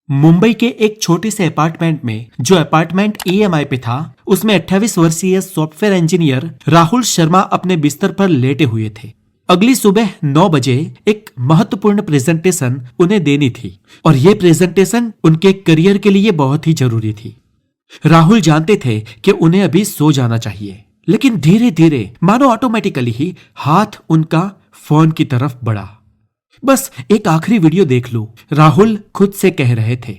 मुंबई के एक छोटे से अपार्टमेंट में जो अपार्टमेंट ईएमआई पे था, उसमें 28 वर्षीय सॉफ्टवेयर इंजीनियर राहुल शर्मा अपने बिस्तर पर लेटे हुए थे। अगली सुबह 9 बजे एक महत्वपूर्ण प्रेजेंटेशन उन्हें देनी थी और ये प्रेजेंटेशन उनके करियर के लिए बहुत ही जरूरी थी। राहुल जानते थे कि उन्हें अभी सो जाना चाहिए, लेकिन धीरे धीरे मानो ऑटोमेटिकली ही हाथ उनका फोन की तरफ बढ़ा। बस एक आखिरी वीडियो देख लूं, राहुल खुद से कह रहे थे।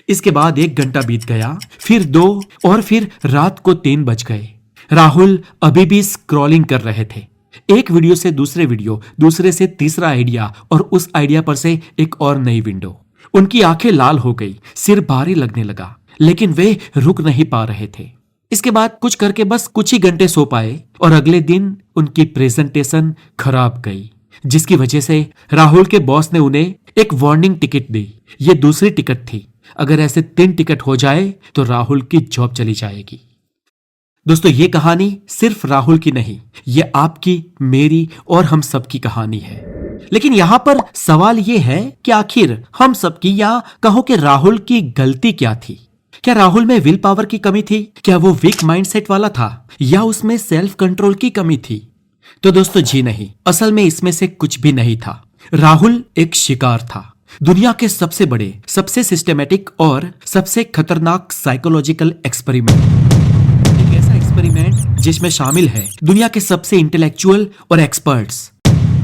इसके बाद 1 घंटा बीत गया, फिर 2 और फिर रात को 3 बज गए। राहुल अभी भी स्क्रॉलिंग कर रहे थे, एक वीडियो से दूसरे वीडियो, दूसरे से तीसरा आइडिया और उस आइडिया पर से एक और नई विंडो। उनकी आंखें लाल हो गई, सिर भारी लगने लगा, लेकिन वे रुक नहीं पा रहे थे। इसके बाद कुछ करके बस कुछ ही घंटे सो पाए और अगले दिन उनकी प्रेजेंटेशन खराब गई, जिसकी वजह से राहुल के बॉस ने उन्हें एक वार्निंग टिकट दी। ये दूसरी टिकट थी, अगर ऐसे 3 टिकट हो जाए तो राहुल की जॉब चली जाएगी। दोस्तों, ये कहानी सिर्फ राहुल की नहीं, ये आपकी, मेरी और हम सबकी कहानी है। लेकिन यहां पर सवाल ये है कि आखिर हम सबकी, या कहो कि राहुल की गलती क्या थी? क्या राहुल में विल पावर की कमी थी? क्या वो वीक माइंडसेट वाला था, या उसमें सेल्फ कंट्रोल की कमी थी? तो दोस्तों जी नहीं, असल में इसमें से कुछ भी नहीं था। राहुल एक शिकार था, दुनिया के सबसे बड़े, सबसे सिस्टमैटिक और सबसे खतरनाक साइकोलॉजिकल एक्सपेरिमेंट। एक ऐसा एक्सपेरिमेंट जिसमें शामिल है दुनिया के सबसे इंटेलेक्चुअल और experts,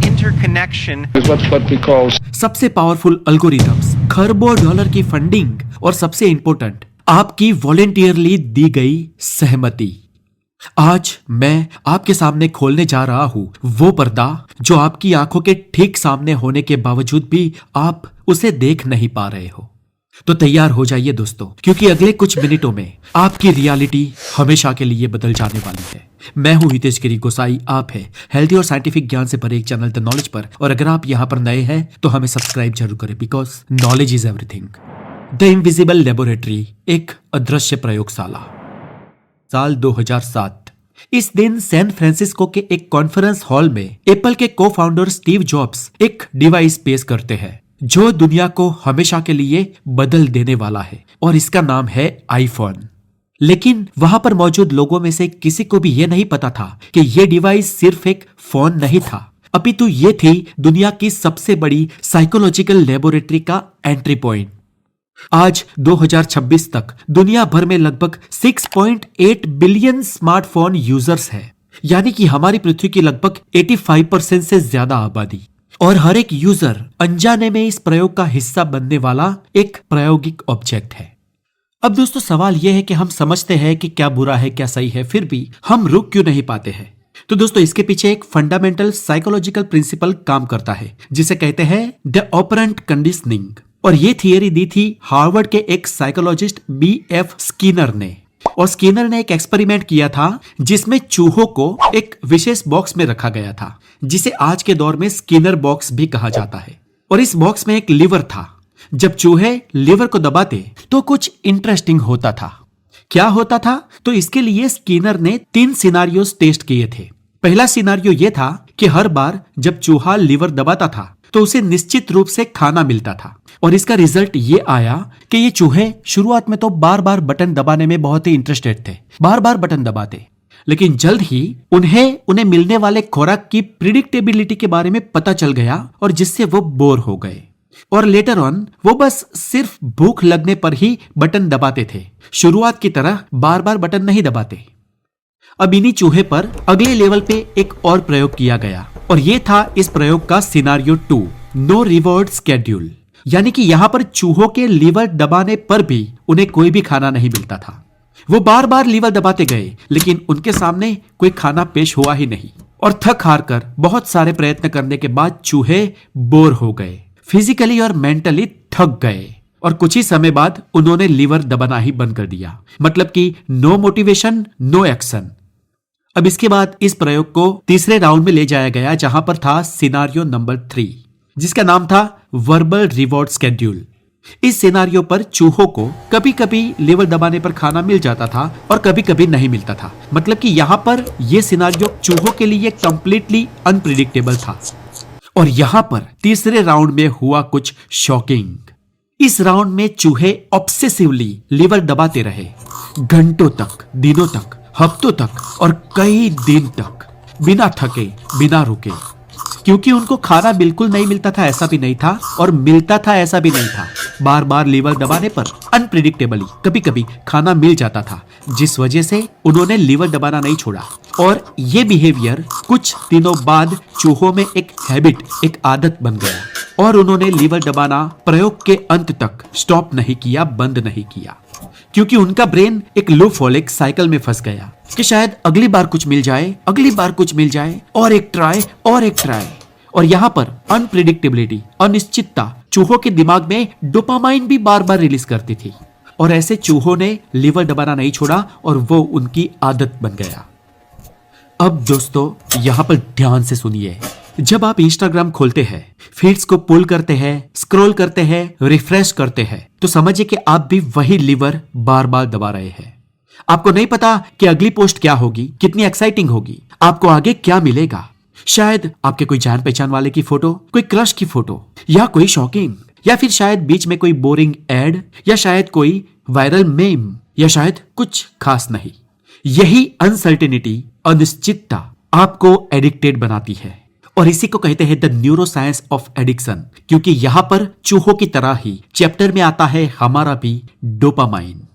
Interconnection is what we call सबसे पावरफुल अल्गोरिथम्स, खरबों डॉलर की फंडिंग और सबसे इंपॉर्टेंट, आपकी वॉलेंटियरली दी गई सहमति। आज मैं आपके सामने खोलने जा रहा हूं वो पर्दा जो आपकी आंखों के ठीक सामने होने के बावजूद भी आप उसे देख नहीं पा रहे हो। तो तैयार हो जाइए दोस्तों, क्योंकि अगले कुछ मिनटों में आपकी रियलिटी हमेशा के लिए बदल जाने वाली है। मैं हूं हितेश गिरी गोसाई, आप है हेल्थी और साइंटिफिक ज्ञान से भरे एक चैनल द नॉलेज पर, और अगर आप यहां पर नए हैं तो हमें सब्सक्राइब जरूर करें, because knowledge is everything. The invisible laboratory, एक अदृश्य प्रयोगशाला। साल 2007। इस दिन सैन फ्रांसिस्को के एक कॉन्फ्रेंस हॉल में एप्पल के को फाउंडर स्टीव जॉब्स एक डिवाइस पेश करते हैं जो दुनिया को हमेशा के लिए बदल देने वाला है, और इसका नाम है आईफोन। लेकिन वहां पर मौजूद लोगों में से किसी को भी यह नहीं पता था कि यह डिवाइस सिर्फ एक फोन नहीं था, अपितु ये थी दुनिया की सबसे बड़ी साइकोलॉजिकल लेबोरेटरी का एंट्री पॉइंट। आज 2026 तक दुनिया भर में लगभग 6.8 बिलियन स्मार्टफोन यूजर्स हैं, यानी कि हमारी पृथ्वी की लगभग 85% से ज्यादा आबादी, और हर एक यूजर अनजाने में इस प्रयोग का हिस्सा बनने वाला एक प्रायोगिक ऑब्जेक्ट है। अब दोस्तों, सवाल यह है कि हम समझते हैं कि क्या बुरा है, क्या सही है, फिर भी हम रुक क्यों नहीं पाते हैं? तो दोस्तों, इसके पीछे एक फंडामेंटल साइकोलॉजिकल प्रिंसिपल काम करता है, जिसे कहते हैं द ऑपरेंट कंडीशनिंग। और ये थियरी दी थी हार्वर्ड के एक साइकोलॉजिस्ट B.F. स्किनर ने। और स्किनर ने एक एक्सपेरिमेंट किया था जिसमें चूहों को एक विशेष बॉक्स में रखा गया था, जिसे आज के दौर में स्किनर बॉक्स भी कहा जाता है। और इस बॉक्स में एक लीवर था। जब चूहे लीवर को दबाते तो कुछ इंटरेस्टिंग होता था। क्या होता था? तो इसके लिए स्किनर ने 3 सिनारियोस टेस्ट किए थे। पहला सिनारियो यह था कि हर बार जब चूहा लीवर दबाता था तो उसे निश्चित रूप से खाना मिलता था, और इसका रिजल्ट ये आया कि ये चूहे शुरुआत में तो बार बार बटन दबाने में बहुत ही इंटरेस्टेड थे, बार बार बटन दबाते, लेकिन जल्द ही उन्हें मिलने वाले खुराक की प्रिडिक्टेबिलिटी के बारे में पता चल गया, और जिससे वो बोर हो गए, और लेटर ऑन वो बस सिर्फ भूख लगने पर ही बटन दबाते थे, शुरुआत की तरह बार बार बटन नहीं दबाते। अब इन्हीं चूहे पर अगले लेवल पे एक और प्रयोग किया गया, और ये था इस प्रयोग का सिनारियो 2, नो रिवॉर्ड स्केड्यूल। यानी कि यहां पर चूहों के लीवर दबाने पर भी उन्हें कोई भी खाना नहीं मिलता था। वो बार बार लीवर दबाते गए, लेकिन उनके सामने कोई खाना पेश हुआ ही नहीं, और थक हार कर बहुत सारे प्रयत्न करने के बाद चूहे बोर हो गए, फिजिकली और मेंटली थक गए, और कुछ ही समय बाद उन्होंने लीवर दबाना ही बंद कर दिया। मतलब कि नो मोटिवेशन, नो एक्शन। अब इसके बाद इस प्रयोग को तीसरे राउंड में ले जाया गया, जहां पर था सिनारियो नंबर 3, जिसका नाम था वर्बल रिवॉर्ड स्केड्यूल। इस सिनारियो पर चूहों को कभी कभी लीवर दबाने पर खाना मिल जाता था और कभी कभी नहीं मिलता था। मतलब कि यहां पर यह सिनारियो चूहों के लिए कंप्लीटली अनप्रिडिक्टेबल था। और यहां पर तीसरे राउंड में हुआ कुछ शॉकिंग। इस राउंड में चूहे ऑब्सेसिवली लीवर दबाते रहे, घंटों तक, दिनों तक, हफ्तों तक और कई दिन तक, बिना थके, बिना रुके। क्योंकि उनको खाना बिल्कुल नहीं मिलता था ऐसा भी नहीं था, और मिलता था ऐसा भी नहीं था। बार बार लीवर दबाने पर अनप्रिडिक्टेबली कभी कभी खाना मिल जाता था, जिस वजह से उन्होंने लीवर दबाना नहीं छोड़ा। और ये बिहेवियर कुछ दिनों बाद चूहों में एक हैबिट, एक आदत बन गया, और उन्होंने लीवर दबाना प्रयोग के अंत तक स्टॉप नहीं किया, बंद नहीं किया। क्योंकि उनका ब्रेन एक लूपहोलिक साइकिल में फंस गया कि शायद अगली बार कुछ मिल जाए, अगली बार कुछ मिल जाए, और एक ट्राई और एक ट्राई। और यहाँ पर अनप्रिडिक्टेबिलिटी, अनिश्चितता चूहों के दिमाग में डोपामाइन भी बार बार रिलीज करती थी, और ऐसे चूहों ने लीवर दबाना नहीं छोड़ा और वो उनकी आदत बन गया। अब दोस्तों यहाँ पर ध्यान से सुनिए, जब आप इंस्टाग्राम खोलते हैं, फीड्स को पुल करते हैं, स्क्रॉल करते हैं, रिफ्रेश करते हैं, तो समझिए कि आप भी वही लीवर बार बार दबा रहे हैं। आपको नहीं पता कि अगली पोस्ट क्या होगी, कितनी एक्साइटिंग होगी, आपको आगे क्या मिलेगा। शायद आपके कोई जान पहचान वाले की फोटो, कोई क्रश की फोटो, या कोई शॉकिंग, या फिर शायद बीच में कोई बोरिंग एड, या शायद कोई वायरल मेम, या शायद कुछ खास नहीं। यही अनसर्टेनिटी, अनिश्चितता आपको एडिक्टेड बनाती है, और इसी को कहते हैं the neuro science of addiction. क्योंकि यहां पर चूहों की तरह ही चैप्टर में आता है हमारा भी डोपामाइन।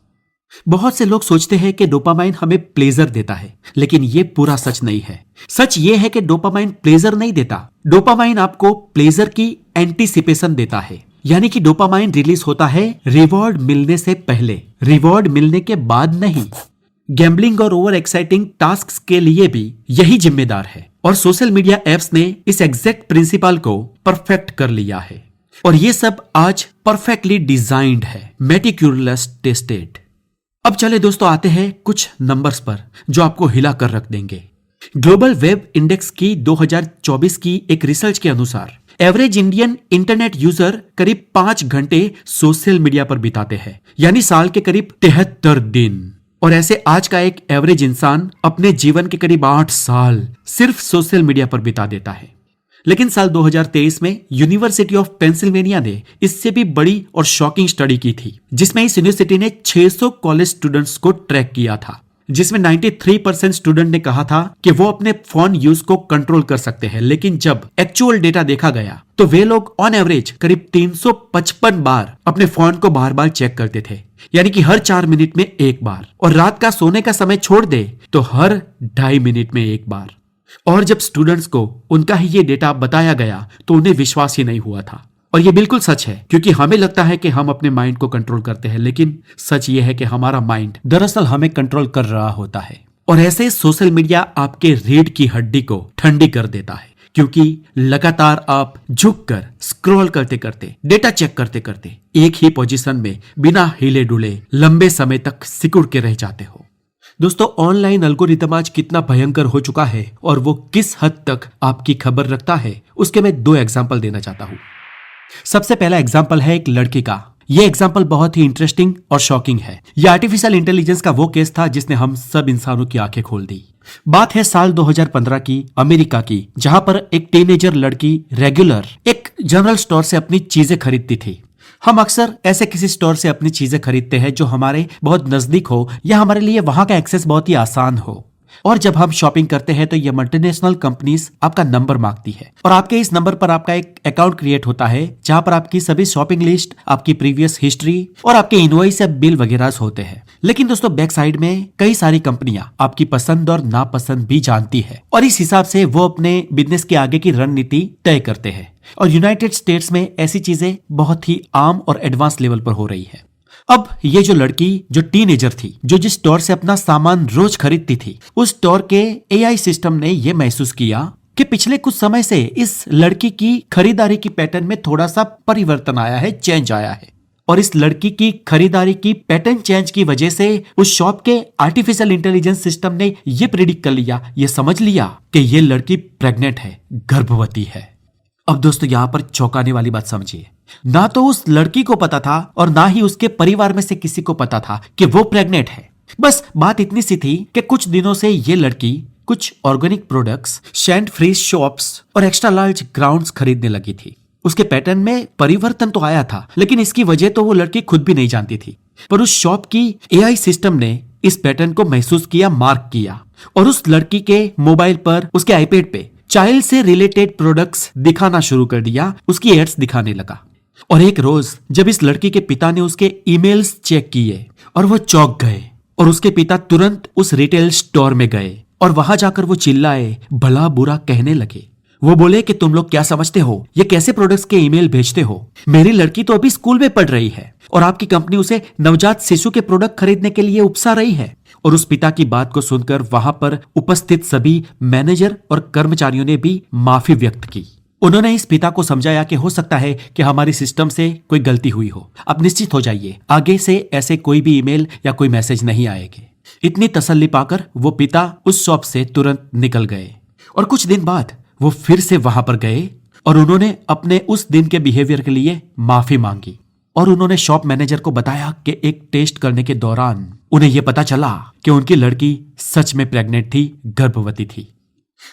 बहुत से लोग सोचते हैं कि डोपामाइन हमें प्लेजर देता है, लेकिन ये पूरा सच नहीं है। सच ये है कि डोपामाइन प्लेजर नहीं देता। डोपामाइन आपको प्लेजर की एंटीसिपेशन देता है, यानी कि डोपामाइन रिलीज होता है रिवॉर्ड मिलने से पहले, रिवॉर्ड मिलने के बाद नहीं। गैम्बलिंग और ओवर एक्साइटिंग टास्क्स के लिए भी यही जिम्मेदार है, और सोशल मीडिया एप्स ने इस एग्जैक्ट प्रिंसिपल को परफेक्ट कर लिया है, और ये सब आज परफेक्टली डिजाइंड है, मेटिक्यूलस टेस्टेड। अब चले दोस्तों, आते हैं कुछ नंबर्स पर जो आपको हिला कर रख देंगे। ग्लोबल वेब इंडेक्स की 2024 की एक रिसर्च के अनुसार एवरेज इंडियन इंटरनेट यूजर करीब 5 घंटे सोशल मीडिया पर बिताते हैं, यानी साल के करीब 73 दिन। और ऐसे आज का एक एवरेज इंसान अपने जीवन के करीब 8 साल सिर्फ सोशल मीडिया पर बिता देता है। लेकिन साल 2023 में यूनिवर्सिटी ऑफ पेंसिल्वेनिया ने इससे भी बड़ी और शॉकिंग स्टडी की थी, जिसमें इस यूनिवर्सिटी ने 600 कॉलेज स्टूडेंट्स को ट्रैक किया था, जिसमें 93% स्टूडेंट ने कहा था कि वो अपने फोन यूज को कंट्रोल कर सकते हैं। लेकिन जब एक्चुअल डेटा देखा गया तो वे लोग ऑन एवरेज करीब 355 बार अपने फोन को बार बार चेक करते थे, यानी कि हर 4 मिनट में एक बार, और रात का सोने का समय छोड़ दे तो हर 2.5 मिनट में एक बार। और जब स्टूडेंट्स को उनका ही ये डेटा बताया गया तो उन्हें विश्वास ही नहीं हुआ था। और ये बिल्कुल सच है, क्योंकि हमें लगता है कि हम अपने माइंड को कंट्रोल करते हैं, लेकिन सच ये है कि हमारा माइंड दरअसल हमें कंट्रोल कर रहा होता है। और ऐसे सोशल मीडिया आपके रीढ़ की हड्डी को ठंडी कर देता है, क्योंकि लगातार आप झुककर स्क्रॉल करते करते, डेटा चेक करते करते एक ही पोजीशन में बिना हिले डुले लंबे समय तक सिकुड़ के रह जाते हो। दोस्तों, ऑनलाइन एल्गोरिथम आज कितना भयंकर हो चुका है और वो किस हद तक आपकी खबर रखता है, उसके मैं 2 एग्जाम्पल देना चाहता हूँ। सबसे पहला एग्जाम्पल है एक लड़की का। ये एग्जाम्पल बहुत ही इंटरेस्टिंग और शॉकिंग है। ये आर्टिफिशियल इंटेलिजेंस का वो केस था जिसने हम सब इंसानों की आंखें खोल दी। बात है साल 2015 की, अमेरिका की, जहां पर एक टीनेजर लड़की रेगुलर एक जनरल स्टोर से अपनी चीजें खरीदती थी। हम अक्सर ऐसे किसी स्टोर से अपनी चीजें खरीदते हैं जो हमारे बहुत नजदीक हो, या हमारे लिए वहां का एक्सेस बहुत ही आसान हो। और जब हम शॉपिंग करते हैं तो ये मल्टीनेशनल कंपनीज आपका नंबर मांगती है, और आपके इस नंबर पर आपका एक अकाउंट क्रिएट होता है जहां पर आपकी सभी शॉपिंग लिस्ट, आपकी प्रीवियस हिस्ट्री और आपके इनवॉइस या बिल वगैरह होते हैं। लेकिन दोस्तों, बैक साइड में कई सारी कंपनियां आपकी पसंद और नापसंद भी जानती है, और इस हिसाब से वो अपने बिजनेस के आगे की रणनीति तय करते हैं। और यूनाइटेड स्टेट्स में ऐसी चीजें बहुत ही आम और एडवांस लेवल पर हो रही है। अब ये जो लड़की, जो टीनेजर थी, जो जिस स्टोर से अपना सामान रोज खरीदती थी, उस स्टोर के एआई सिस्टम ने ये महसूस किया कि पिछले कुछ समय से इस लड़की की खरीदारी की पैटर्न में थोड़ा सा परिवर्तन आया है, चेंज आया है। और इस लड़की की खरीदारी की पैटर्न चेंज की वजह से उस शॉप के आर्टिफिशियल इंटेलिजेंस सिस्टम ने ये प्रिडिक्ट कर लिया, ये समझ लिया कि ये लड़की प्रेग्नेंट है, गर्भवती है। अब दोस्तों, यहाँ पर चौंकाने वाली बात समझिए, ना तो उस लड़की को पता था और ना ही उसके परिवार में से किसी को पता था कि वो प्रेग्नेंट है। बस बात इतनी सी थी कि कुछ दिनों से ये लड़की कुछ ऑर्गेनिक प्रोडक्ट्स, शैंड फ्री शॉप्स और एक्स्ट्रा लार्ज ग्राउंड्स खरीदने लगी थी। उसके पैटर्न में परिवर्तन तो आया था, लेकिन इसकी वजह तो वो लड़की खुद भी नहीं जानती थी। पर उस शॉप की एआई सिस्टम ने इस पैटर्न को महसूस किया, मार्क किया, और उस लड़की के मोबाइल पर, उसके आईपैड पे चाइल्ड से रिलेटेड प्रोडक्ट्स दिखाना शुरू कर दिया, उसकी एड्स दिखाने लगा। और एक रोज जब इस लड़की के पिता ने उसके ईमेल्स चेक किए और वो चौंक गए, और उसके पिता तुरंत उस रिटेल स्टोर में गए और वहां जाकर वो चिल्लाए, भला बुरा कहने लगे। वो बोले कि तुम लोग क्या समझते हो, ये कैसे प्रोडक्ट्स के ईमेल भेजते हो? मेरी लड़की तो अभी स्कूल में पढ़ रही है और आपकी कंपनी उसे नवजात शिशु के प्रोडक्ट खरीदने के लिए उकसा रही है। और उस पिता की बात को सुनकर वहां पर उपस्थित सभी मैनेजर और कर्मचारियों ने भी माफी व्यक्त की। उन्होंने इस पिता को समझाया कि हो सकता है कि हमारी सिस्टम से कोई गलती हुई हो, आप निश्चित हो जाइए, आगे से ऐसे कोई भी ईमेल या कोई मैसेज नहीं आएंगे। इतनी तसल्ली पाकर वो पिता उस शॉप से तुरंत निकल गए। और कुछ दिन बाद वो फिर से वहां पर गए और उन्होंने अपने उस दिन के बिहेवियर के लिए माफी मांगी। और उन्होंने शॉप मैनेजर को बताया कि एक टेस्ट करने के दौरान उन्हें यह पता चला कि उनकी लड़की सच में प्रेग्नेंट थी, गर्भवती थी।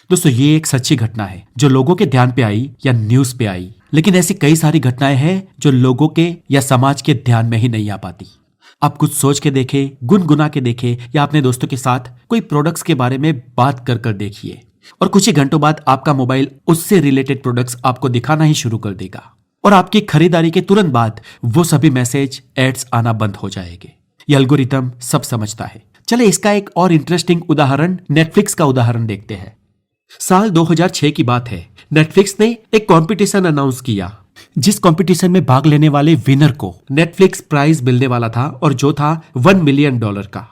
दोस्तों, ये एक सच्ची घटना है जो लोगों के ध्यान पे आई या न्यूज पे आई, लेकिन ऐसी कई सारी घटनाएं हैं जो लोगों के या समाज के ध्यान में ही नहीं आ पाती। आप कुछ सोच के देखें, गुनगुना के देखें, या अपने दोस्तों के साथ कोई प्रोडक्ट्स के बारे में बात कर कर देखिए, और कुछ ही घंटों बाद आपका मोबाइल उससे रिलेटेड प्रोडक्ट्स आपको दिखाना ही शुरू कर देगा, और आपकी खरीदारी के तुरंत बाद वो सभी मैसेज, एड्स आना बंद हो जाएंगे। ये एल्गोरिथम सब समझता है। चले इसका एक और इंटरेस्टिंग उदाहरण, नेटफ्लिक्स का उदाहरण देखते हैं। साल 2006 की बात है। नेटफ्लिक्स ने एक कंपटीशन अनाउंस किया, जिस कंपटीशन में भाग लेने वाले विनर को नेटफ्लिक्स प्राइज मिलने वाला था, और जो था $1 मिलियन का।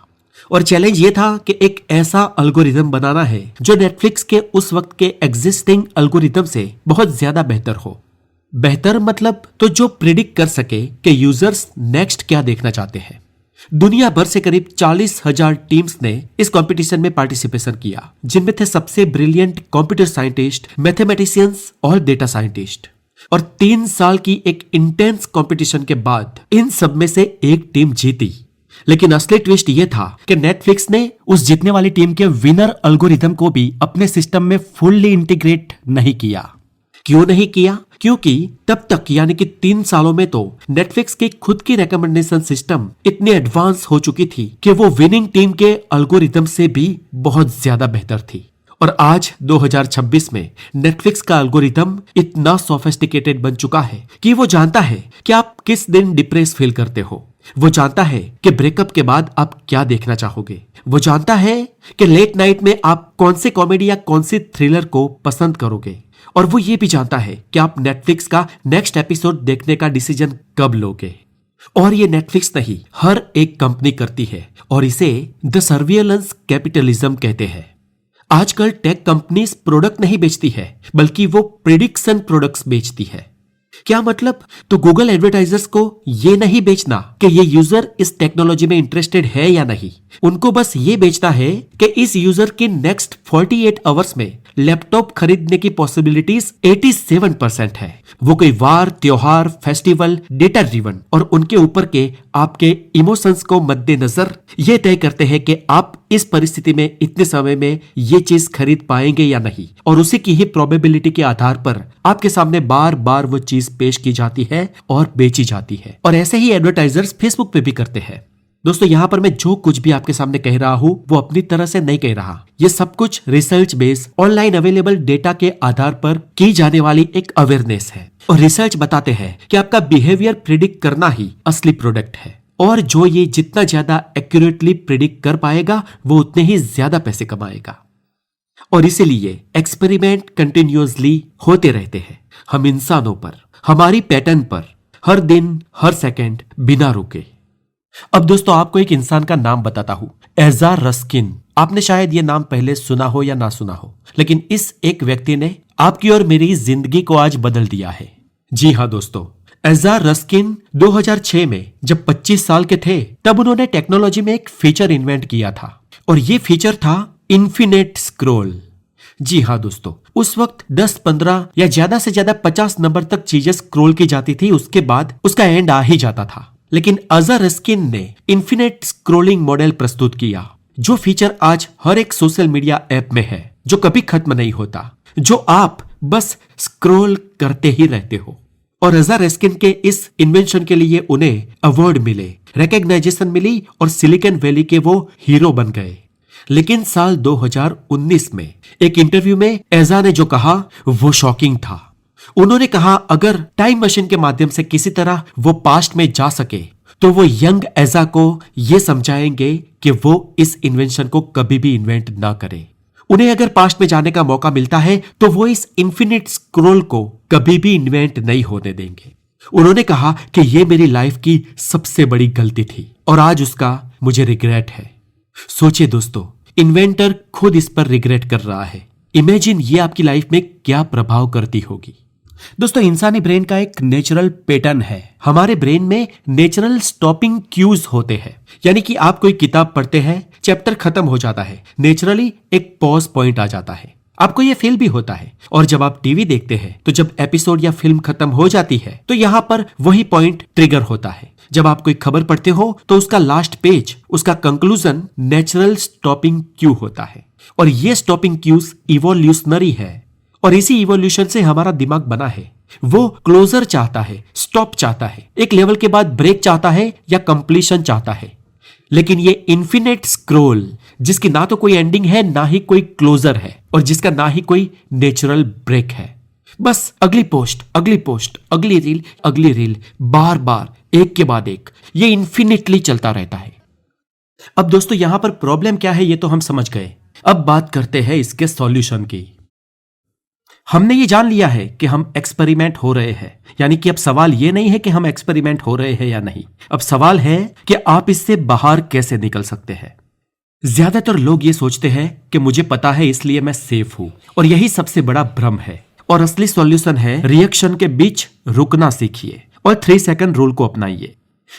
और चैलेंज ये था कि एक ऐसा एल्गोरिथम बनाना है जो नेटफ्लिक्स के उस वक्त के एग्जिस्टिंग एल्गोरिथम से बहुत ज्यादा बेहतर हो। बेहतर मतलब तो जो प्रिडिक्ट कर सके कि यूजर्स नेक्स्ट क्या देखना चाहते हैं। दुनिया भर से करीब 40,000 टीम्स ने इस कंपटीशन में पार्टिसिपेशन किया, जिनमें थे सबसे ब्रिलियंट कंप्यूटर साइंटिस्ट, मैथमेटिशियंस और डेटा साइंटिस्ट। और 3 साल की एक इंटेंस कंपटीशन के बाद इन सब में से एक टीम जीती। लेकिन असली ट्विस्ट ये था कि नेटफ्लिक्स ने उस जीतने वाली टीम के विनर एल्गोरिथम को भी अपने सिस्टम में फुल्ली इंटीग्रेट नहीं किया। क्यों नहीं किया? क्योंकि तब तक यानी कि 3 सालों में तो नेटफ्लिक्स की खुद की रिकमेंडेशन सिस्टम इतनी एडवांस हो चुकी थी कि वो विनिंग टीम के एल्गोरिथम से भी बहुत ज्यादा बेहतर थी। और आज 2026 में नेटफ्लिक्स का एल्गोरिथम इतना सोफिस्टिकेटेड बन चुका है कि वो जानता है कि आप किस दिन डिप्रेस फील करते हो, वो जानता है कि ब्रेकअप के बाद आप क्या देखना चाहोगे, वो जानता है कि लेट नाइट में आप कौन से कॉमेडी या कौन सी थ्रिलर को पसंद करोगे, और वो ये भी जानता है कि आप नेटफ्लिक्स का नेक्स्ट एपिसोड देखने का डिसीजन कब लोगे। और ये नेटफ्लिक्स नहीं, हर एक कंपनी करती है, और इसे द सर्विलेंस कैपिटलिज्म कहते हैं। आजकल टेक कंपनीज प्रोडक्ट नहीं बेचती है, बल्कि वो प्रिडिक्शन प्रोडक्ट्स बेचती है। क्या मतलब? तो गूगल एडवर्टाइजर्स को ये नहीं बेचना कि ये यूजर इस टेक्नोलॉजी में इंटरेस्टेड है या नहीं, उनको बस ये बेचना है कि इस यूजर की नेक्स्ट 48 आवर्स में लैपटॉप खरीदने की पॉसिबिलिटीज 87% है। वो कोई वार, त्योहार, फेस्टिवल, डेटा ड्रिवन और उनके ऊपर के आपके इमोशंस को मद्देनजर ये तय करते हैं कि आप इस परिस्थिति में इतने समय में ये चीज खरीद पाएंगे या नहीं, और उसी की ही प्रोबेबिलिटी के आधार पर आपके सामने बार बार वो चीज पेश की जाती है और बेची जाती है। और ऐसे ही एडवर्टाइजर्स फेसबुक पे भी करते हैं। दोस्तों, यहाँ पर मैं जो कुछ भी आपके सामने कह रहा हूँ वो अपनी तरह से नहीं कह रहा, ये सब कुछ research based online available data के आधार पर की जाने वाली एक अवेयरनेस है। और रिसर्च बताते हैं कि आपका बिहेवियर प्रिडिक्ट करना ही असली प्रोडक्ट है, और जो ये जितना ज्यादा एक्यूरेटली प्रिडिक्ट कर पाएगा वो उतने ही ज्यादा पैसे कमाएगा। और इसीलिए एक्सपेरिमेंट कंटिन्यूअसली होते रहते हैं हम इंसानों पर, हमारी पैटर्न पर, हर दिन हर सेकंड बिना रुके। अब दोस्तों, आपको एक इंसान का नाम बताता हूं, एज़ार रस्किन। आपने शायद ये नाम पहले सुना हो या ना सुना हो, लेकिन इस एक व्यक्ति ने आपकी और मेरी जिंदगी को आज बदल दिया है। जी हाँ दोस्तों, एज़ार रस्किन 2006 में जब 25 साल के थे तब उन्होंने टेक्नोलॉजी में एक फीचर इन्वेंट किया था, और ये फीचर था इन्फिनेट स्क्रॉल। जी हाँ दोस्तों, उस वक्त 10, 15 या ज्यादा से ज्यादा 50 नंबर तक चीजें स्क्रॉल की जाती थी, उसके बाद उसका एंड आ ही जाता था। लेकिन एज़ार रस्किन ने इन्फिनेट स्क्रॉलिंग मॉडल प्रस्तुत किया, जो फीचर आज हर एक सोशल मीडिया ऐप में है, जो कभी खत्म नहीं होता, जो आप बस स्क्रॉल करते ही रहते हो। और रजा रेस्किन के इस इन्वेंशन के लिए उन्हें अवार्ड मिले, रिकग्नाइजेशन मिली और सिलिकॉन वैली के वो हीरो बन गए। लेकिन साल 2019 में एक इंटरव्यू में एजा ने जो कहा वो शॉकिंग था। उन्होंने कहा अगर टाइम मशीन के माध्यम से किसी तरह वो पास्ट में जा सके तो वो यंग एजा को ये समझाएंगे कि वो इस इन्वेंशन को कभी भी इन्वेंट ना करे। उन्हें अगर पास्ट में जाने का मौका मिलता है तो वो इस इन्फिनिट स्क्रॉल को कभी भी इन्वेंट नहीं होने देंगे। उन्होंने कहा कि ये मेरी लाइफ की सबसे बड़ी गलती थी और आज उसका मुझे रिग्रेट है। सोचिए दोस्तों, इन्वेंटर खुद इस पर रिग्रेट कर रहा है। इमेजिन ये आपकी लाइफ में क्या प्रभाव करती होगी। दोस्तों, इंसानी ब्रेन का एक नेचुरल पैटर्न है। हमारे ब्रेन में नेचुरल स्टॉपिंग क्यूज होते हैं, यानी कि आप कोई किताब पढ़ते हैं, चैप्टर खत्म हो जाता है, नेचुरली एक पॉज पॉइंट आ जाता है। आपको ये फील भी होता है। और जब आप टीवी देखते हैं तो जब एपिसोड या फिल्म खत्म हो जाती है तो यहाँ पर वही पॉइंट ट्रिगर होता है। जब आप कोई खबर पढ़ते हो तो उसका लास्ट पेज, उसका कंक्लूजन नेचुरल स्टॉपिंग क्यू होता है। और ये स्टॉपिंग क्यूज इवोल्यूशनरी है और इसी इवोल्यूशन से हमारा दिमाग बना है। वो क्लोजर चाहता है, स्टॉप चाहता है, एक लेवल के बाद ब्रेक चाहता है या कंप्लीशन चाहता है। लेकिन ये इन्फिनिट स्क्रॉल जिसकी ना तो कोई एंडिंग है ना ही कोई क्लोजर है और जिसका ना ही कोई नेचुरल ब्रेक है, बस अगली पोस्ट, अगली पोस्ट, अगली रील, अगली रील, बार बार एक के बाद एक, ये इन्फिनिटली चलता रहता है। अब दोस्तों, यहां पर प्रॉब्लम क्या है ये तो हम समझ गए। अब बात करते हैं इसके सॉल्यूशन की। हमने ये जान लिया है कि हम एक्सपेरिमेंट हो रहे हैं, यानी कि अब सवाल ये नहीं है कि हम एक्सपेरिमेंट हो रहे हैं या नहीं। अब सवाल है कि आप इससे बाहर कैसे निकल सकते हैं। ज्यादातर लोग ये सोचते हैं कि मुझे पता है इसलिए मैं सेफ हूं, और यही सबसे बड़ा भ्रम है। और असली सॉल्यूशन है रिएक्शन के बीच रुकना सीखिए और 3 सेकंड रूल को अपनाइए।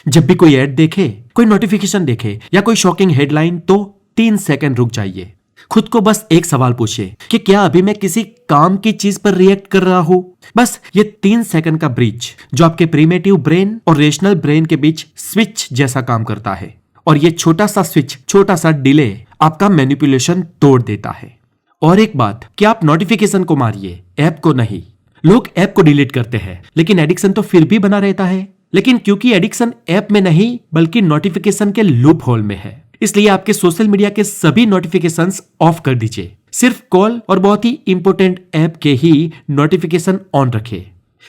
जब भी कोई ऐड देखे, कोई नोटिफिकेशन देखे या कोई शॉकिंग हेडलाइन तो 3 सेकंड रुक जाइए। खुद को बस एक सवाल पूछिए कि क्या अभी मैं किसी काम की चीज पर रिएक्ट कर रहा हूं। बस ये 3 सेकंड का ब्रिज जो आपके प्रिमेटिव ब्रेन और रेशनल ब्रेन के बीच स्विच जैसा काम करता है। और ये छोटा सा स्विच, छोटा सा डिले आपका मैनिपुलेशन तोड़ देता है। और एक बात कि आप नोटिफिकेशन को मारिए, ऐप को नहीं। लोग ऐप को डिलीट करते हैं लेकिन एडिक्शन तो फिर भी बना रहता है। लेकिन क्योंकि एडिक्शन ऐप में नहीं बल्कि नोटिफिकेशन के लूप होल में है, इसलिए आपके सोशल मीडिया के सभी नोटिफिकेशंस ऑफ कर दीजिए। सिर्फ कॉल और बहुत ही इंपॉर्टेंट ऐप के ही नोटिफिकेशन ऑन रखें।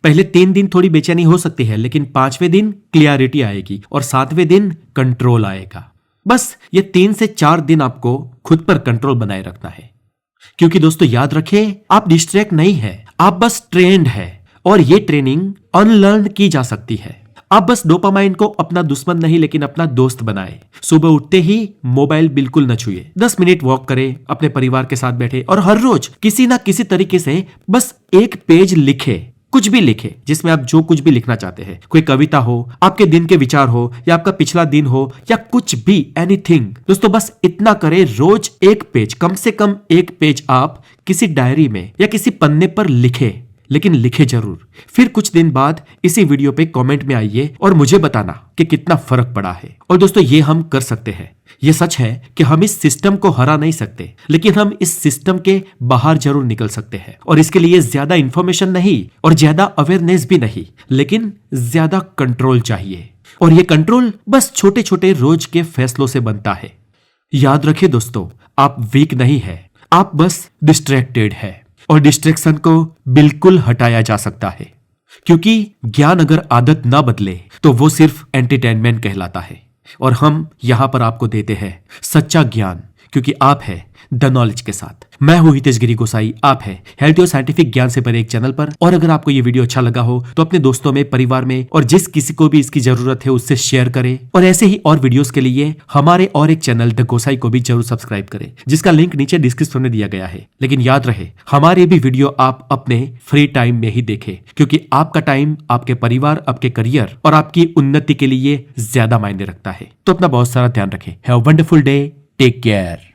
पहले 3 दिन थोड़ी बेचैनी हो सकती है, लेकिन 5वें दिन क्लियरिटी आएगी और 7वें दिन कंट्रोल आएगा। बस ये 3 से 4 दिन आपको खुद पर कंट्रोल बनाए रखना है। क्योंकि दोस्तों याद रखें, आप डिस्ट्रैक्ट नहीं है, आप बस ट्रेंड है और ये ट्रेनिंग अनलर्न की जा सकती है। आप बस डोपामाइन को अपना दुश्मन नहीं लेकिन अपना दोस्त बनाए। सुबह उठते ही मोबाइल बिल्कुल न छुए, 10 मिनट वॉक करें, अपने परिवार के साथ बैठे और हर रोज किसी ना किसी तरीके से बस एक पेज लिखे, कुछ भी लिखे जिसमें आप जो कुछ भी लिखना चाहते हैं। कोई कविता हो, आपके दिन के विचार हो या आपका पिछला दिन हो या कुछ भी, एनीथिंग। दोस्तों बस इतना करें, रोज एक पेज, कम से कम एक पेज आप किसी डायरी में या किसी पन्ने पर लिखे, लेकिन लिखे जरूर। फिर कुछ दिन बाद इसी वीडियो पे कमेंट में आइए और मुझे बताना कि कितना फर्क पड़ा है। और दोस्तों ये हम कर सकते हैं। ये सच है कि हम इस सिस्टम को हरा नहीं सकते, लेकिन हम इस सिस्टम के बाहर जरूर निकल सकते हैं। और इसके लिए ज्यादा इंफॉर्मेशन नहीं और ज्यादा अवेयरनेस भी नहीं, लेकिन ज्यादा कंट्रोल चाहिए। और ये कंट्रोल बस छोटे छोटे रोज के फैसलों से बनता है। याद रखिए दोस्तों, आप वीक नहीं है, आप बस डिस्ट्रैक्टेड है। और डिस्ट्रैक्शन को बिल्कुल हटाया जा सकता है, क्योंकि ज्ञान अगर आदत ना बदले तो वो सिर्फ एंटरटेनमेंट कहलाता है। और हम यहां पर आपको देते हैं सच्चा ज्ञान, क्योंकि आप है द नॉलेज के साथ। मैं हूं हितेश गिरी गोसाई, आप है हेल्थ और साइंटिफिक ज्ञान से परे एक चैनल पर। और अगर आपको ये वीडियो अच्छा लगा हो तो अपने दोस्तों में, परिवार में और जिस किसी को भी इसकी जरूरत है उससे शेयर करें। और ऐसे ही और वीडियोस के लिए हमारे और एक चैनल द गोसाई को भी जरूर सब्सक्राइब करें, जिसका लिंक नीचे डिस्क्रिप्शन में दिया गया है। लेकिन याद रहे, हमारे भी वीडियो आप अपने फ्री टाइम में ही देखें, क्योंकि आपका टाइम आपके परिवार, आपके करियर और आपकी उन्नति के लिए ज्यादा मायने रखता है। तो अपना बहुत सारा ध्यान रखें। Have a wonderful day, take care.